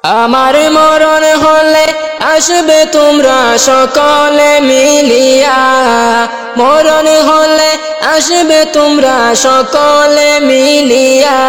আমার মরণ হলে আসবে তোমরা সকলে মিলিয়া, মরণ হলে আসবে তোমরা সকলে মিলিয়া,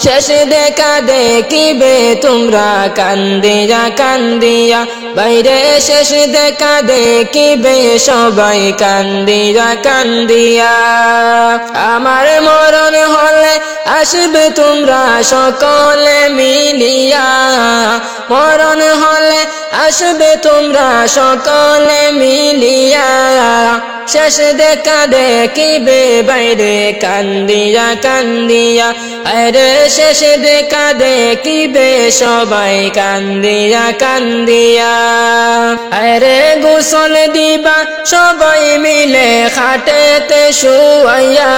শেষ দেখা দেখিবে তোমরা কান্দিয়া কান্দিয়া, বাইরে শেষ দেখা দেখিবে সবাই কান্দিয়া কান্দিয়া। আমার মরণ হলে আসবে তোমরা সকলে মিলিয়া, মরণ হলে আসবে তোমরা সকলে মিলিয়া, শেষ দেখা দেখিবে বাইরে কান্দিয়া কান্দিয়া, আরে শেষ দেখা দেখিবে সবাই কান্দিয়া কান্দিয়া। আরে গোসল দিবা সবাই মিলে খাটেতে শুয়াইয়া,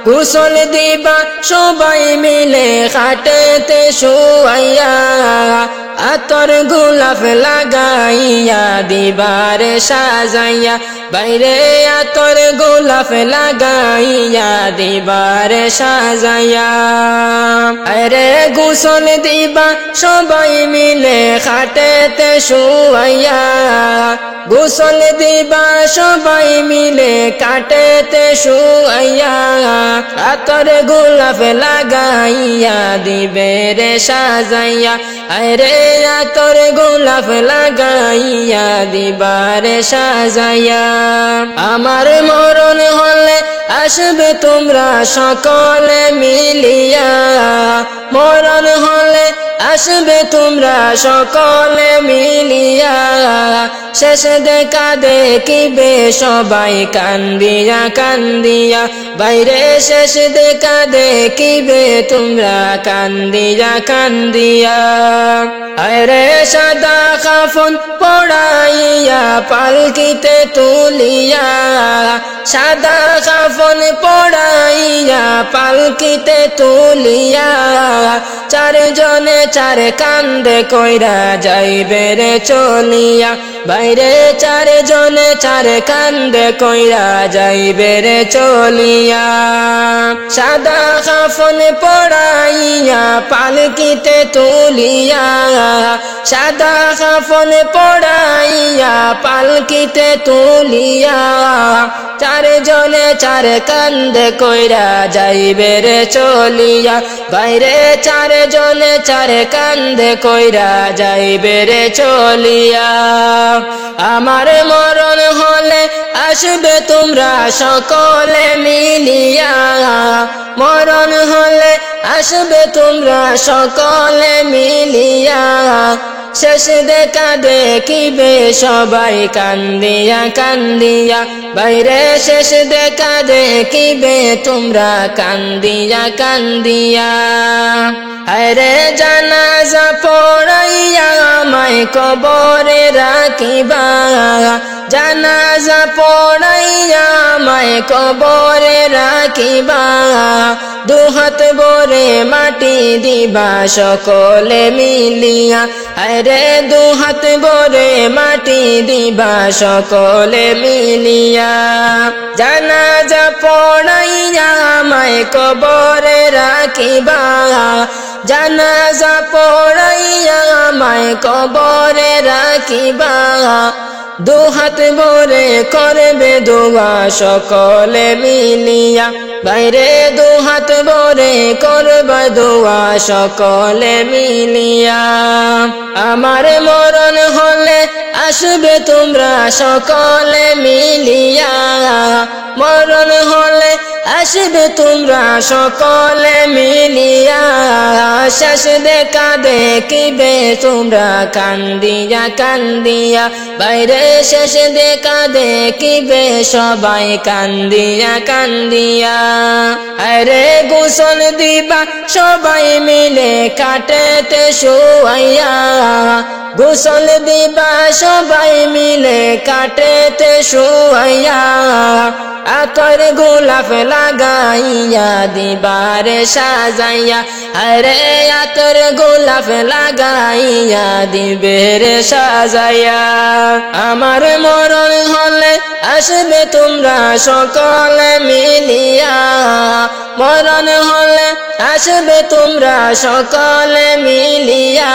গোসল দিবা সবাই মিলে খাটেতে শুয়াইয়া, আতর গোলাপ লাগাইয়া দিবারে সাজাইয়া, বাইরে আতর গোলাপ লাগাইয়া দিবারে সাজাইয়া। আরে গোসল দিবা সবাই মিলে খাটেতে শুয়াইয়া, গোসল দিবা সবাই মিলে কাটেতে শুয়াইয়া, আতর গোলাপ লাগাইয়া দিবে রে সাজাইয়া, আরে আতর গোলাপ লাগাইয়া দিবারে সাজাইয়া। আমার মরণ হলে আসবে তোমরা সকলে মিলিয়া, মরণ হলে আসবে তোমরা সকলে মিলিয়া, শেষ দেখা দেখিবে সবাই কান্দিয়া কান্দিয়া, বাইরে শেষ দেখা দেখিবে তোমরা কান্দিয়া কান্দিয়া। আরে সাদা কাফন পড়াইয়া পালকিতে তুলিয়া, সাদা কাফন পড়াইয়া পালকিতে তুলিয়া, চারজনে চার কান্দে কইরা যাইবে রে চলিয়া, বাইরে চারজনে চার কান্দে কইরা যাইবে রে চলিয়া। সাদা কাফন পড়াইয়া পালকিতে তুলিয়া, সাদা কাফন পড়াইয়া পালকিতে তুলিয়া, চারজনে চার কান্দে কইরা যাইবে রে চলিয়া, বাইরে চারজনে চার কান্দে কইরা যাইবে রে চলিয়া। আমার মরণ হলে আসবে তোমরা সকলে মিলিয়া, মরণ হলে আসবে তোমরা সকলে মিলিয়া, শেষ দেখা দেখিবে সবাই কান্দিয়া কান্দিয়া, বাইরে শেষ দেখা দেখিবে তোমরা কান্দিয়া কান্দিয়া। আরে জানাজা পড়াইয়া আমায় কবরে রাখিবা, জানাজা পড়াইয়া আমায় কবরে রাখিবা, দুহাত ভরে মাটি দিবা সকলে মিলিয়া, আরে দুহাত ভরে মাটি দিবা সকলে মিলিয়া। জানাজা পড়াইয়া আমায় কবরে রাখিবা, জানাজা পড়াইয়া আমায় কবরে রাখিবা, দুহাত ভরে করবে দোয়া সকলে মিলিয়া, বাইরে দুহাত ভরে করবে দোয়া সকলে মিলিয়া। আমার মরণ হলে আসবে তোমরা সকলে মিলিয়া, মরণ হলে আসবে তোমরা সকলে মিলিয়া, শেষ দেখা দেখিবে তোমরা কান্দিয়া কান্দিয়া, বাইরে শেষ দেখা দেখিবে সবাই কান্দিয়া কান্দিয়া। আরে গোসল দিবা সবাই মিলে কাটেতে শুয়াইয়া, গোসল দিবা সবাই মিলে কাটেতে শুয়াইয়া, আতর গোলাপ লাগাইয়া দিবারে সাজাইয়া, আরে আতর গোলাপ লাগাইয়া দিবেরে সাজাইয়া। আমার মরণ হলে আসবে তোমরা সকলে মিলিয়া, মরণ হলে আসবে তোমরা সকলে মিলিয়া,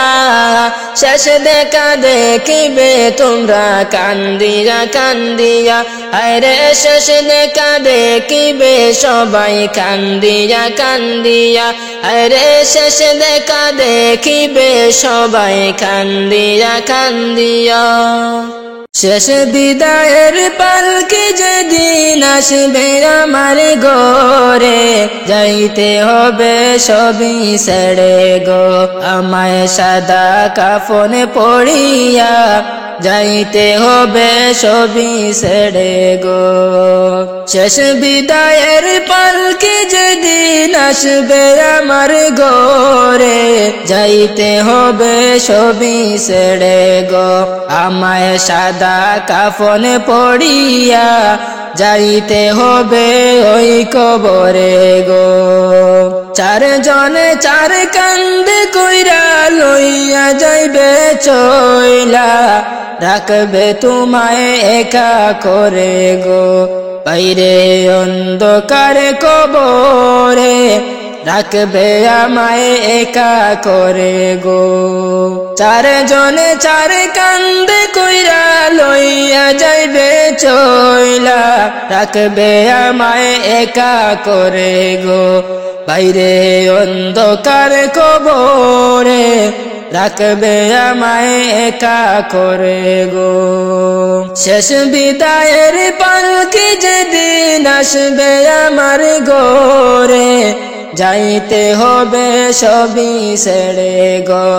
শেষ দেখা দেখিবে তোমরা কান্দিয়া কান্দিয়া, আরে শেষ দেখা দেখিবে সবাই কান্দিয়া কান্দিয়া, আরে শেষ দেখা দেখিবে সবাই কান্দিয়া কান্দিয়া। শেষ বিদায়ের পালকি যেদিন আসবে আমার ঘরে, যাইতে হবে সবই ছেড়ে গো, আমায় সাদা কাফন পরিয়া যাইতে হবে সবই ছেড়ে গো। শেষ বিদায়ের পালকি যেদিন আসবে আমার ঘরে, যাইতে হবে সবই ছেড়ে গো, আমায় সাদা কাফন পরিয়া যাইতে হবে ওই কবরে গো। চারজনে চার কান্দে কইরা লইয়া যাইবে চইলা, রাখবে তোমায় একা করে গো, বাইরে অন্ধকার কবরে রাখবে আমায় একা করে গো। চারজনে চার কান্দে কইরা লইয়া যাইবে চইলা, রাখবে আমায় একা করে গো, বাইরে অন্ধকার কবরে রাখবে আমায় একা করে গো। শেষ বিদায়ের পালকি যেদিন আসবে আমার ঘরে, যাইতে হবে সবই ছেড়ে গো,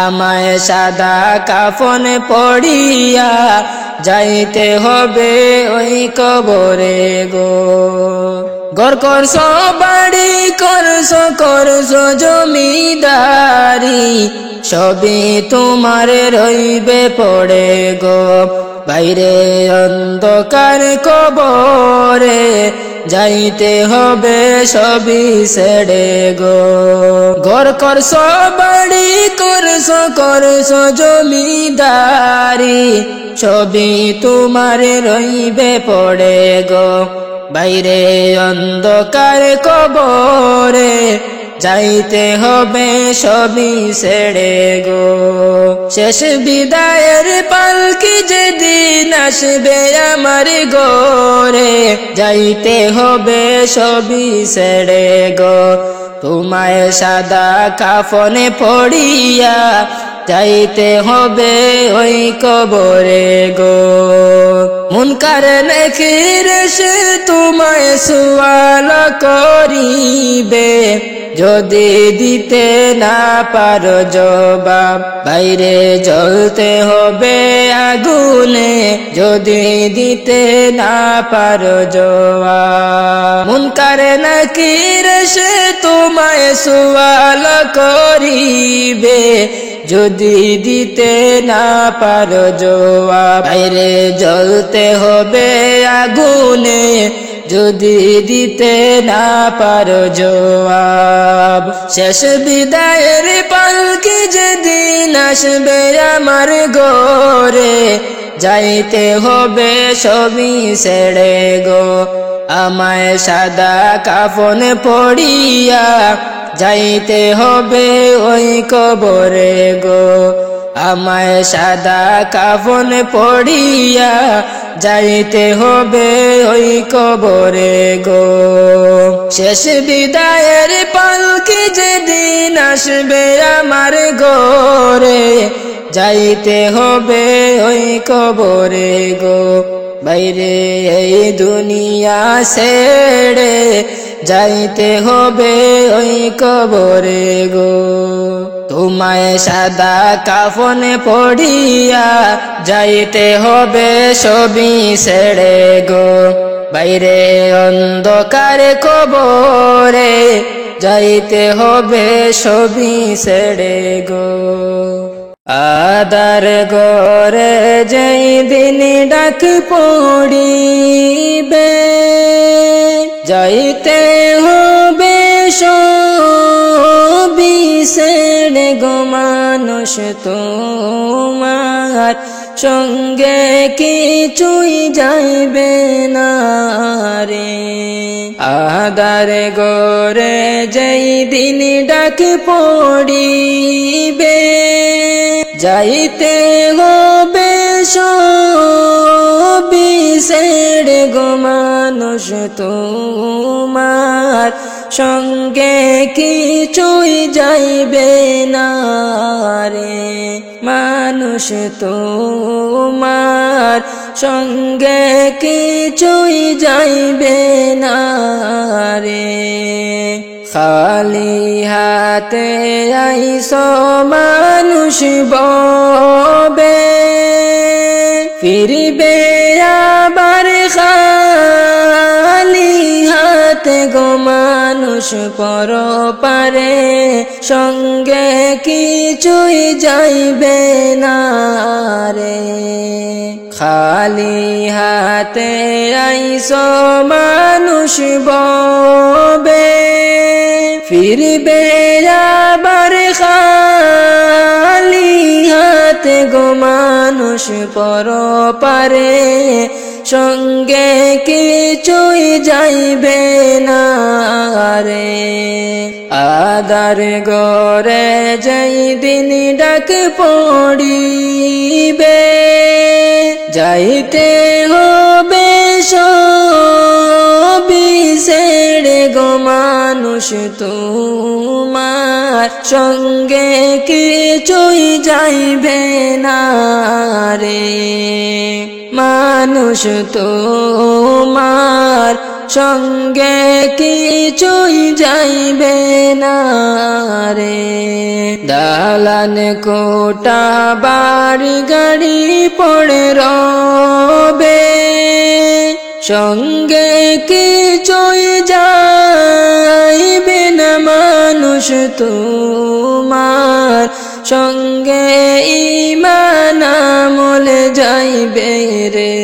আমায় সাদা কাফন পড়িয়া যাইতে হবে ওই কবরে গো। ঘর করছ বাড়ি করছ জমিদারি, সবই তোমার রইবে পড়ে গো, বাইরে অন্ধকার কবরে যাইতে হবে সবই ছেড়ে গো। ঘর করছ বাড়ি করছ জমিদারি, সবই তোমার রইবে পড়ে গো, বাইরে অন্ধকার কবরে যাইতে হবে সবই ছেড়ে গো। শেষ বিদায়ের পালকি যেদিন আসবে আমার ঘরে, যাইতে হবে সবই ছেড়ে গো, তোমায় সাদা কাফনে পড়িয়া যাইতে হবে ওই কবরে গো। মুনকার নাকির সে তোমায় সওয়াল করিবে, যদি দিতে না পারো জবাব বাইরে জ্বলতে হবে আগুনে, যদি দিতে না পারো জবাব। মুনকার নাকির সে তোমায় সওয়াল করিবে, যদি দিতে না পারো জবাব বাইরে জ্বলতে হবে আগুনে, যদি দিতে না পারো জবাব। শেষ বিদায়ের পালকি যেদিন আসবে আমার ঘরে, যাইতে হবে সবই ছেড়ে গো, আমায় সাদা কাফন পড়িয়া যাইতে হবে ওই কবরে গো, আমায় সাদা কাফন পড়িয়া যাইতে হবে ওই কবরে গো। শেষ বিদায়ের পালকি যেদিন আসবে আমার ঘরে, যাইতে হবে ওই কবরে গো, বাইরে এই দুনিয়া ছেড়ে যাইতে হবে ওই কবরে গো। তোমায় সাদা কাফনে পড়িয়া যাইতে হবে সবই ছেড়ে গো, বাইরে অন্ধকার কবরে যাইতে হবে সবই ছেড়ে গো। আদার ঘরে যেই দিন ডাক পড়িবে, যাইতে হবে সবই ছেড়ে গো মানুষ তোমার সঙ্গে কিছুই যাইবে না রে। আদার ঘরে যেই দিন ডাক পড়িবে, যাইতে হবে সবই ছেড়ে গো মানুষ তোমার সঙ্গে কিছুই যাইবে না রে মানুষ তোমার সঙ্গে কিছুই যাইবে না রে খালি হাতে আইসো মানুষ ববে ফিরবে আবার খালি হাতে গো মানুষ পরপারে সঙ্গে কিছুই যাইবে না রে খালি হাতে আইসো মানুষ ববে ফিরবে আবার খালি হাতে গো মানুষ পরপারে সঙ্গে কিছুই যাইবে না রে আদার গরে যেই দিন ডাক পড়িবে যাইতে হবে সবই ছেড়ে গো মানুষ তোমার সঙ্গে কিছুই যাইবে না রে মানুষ তোমার সঙ্গে কিছুই যাইবে না রে দালান কোটা বাড়ি গাড়ি পড়ে রবে সঙ্গে কিছুই যাইবে না মানুষ তোমার সঙ্গে ঈমান আমল যাইবে রে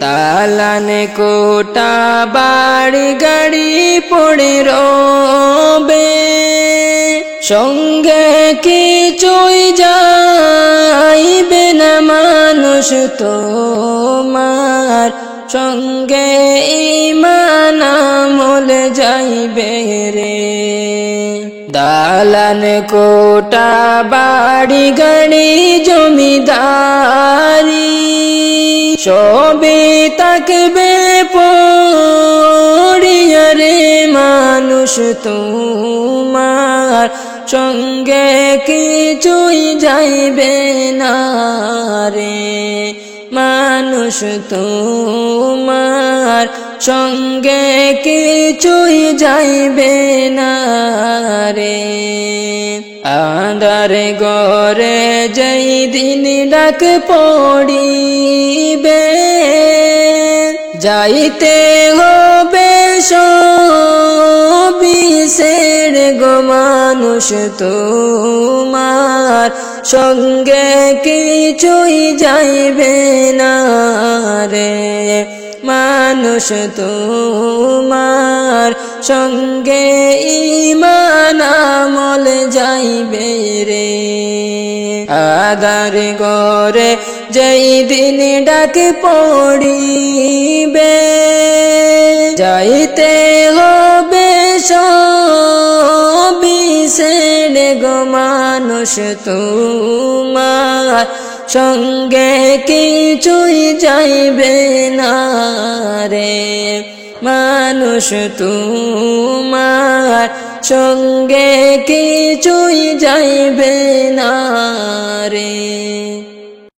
দালান কোটা বাড়ি গাড়ি পড়ে রবে সঙ্গে কিছুই যাইবে না মানুষ তোমার সঙ্গে ঈমান আমল যাইবে রে দালান কোটা বাড়ি গাড়ি জমিদারি সবে থাকবে পড়িয়া রে মানুষ তোমার সঙ্গে কিছুই যাইবে না রে মানুষ তোমার সঙ্গে কিছুই যাইবে না রে আঁধার গরে যেই দিন ডাক পড়িবে যাইতে হবে সবই ছেড়ে গো মানুষ তোমার সঙ্গে কিছুই যাইবে না রে মানুষ তোমার সঙ্গে ঈমান আমল যাইবে রে আধার গরে যেই দিন ডাক পড়িবে যাইতে হবে সবই ছেড়ে গো মানুষ তোমার সঙ্গে কিছুই যাইবে না রে মানুষ তোমার সঙ্গে কিছুই যাইবে না রে।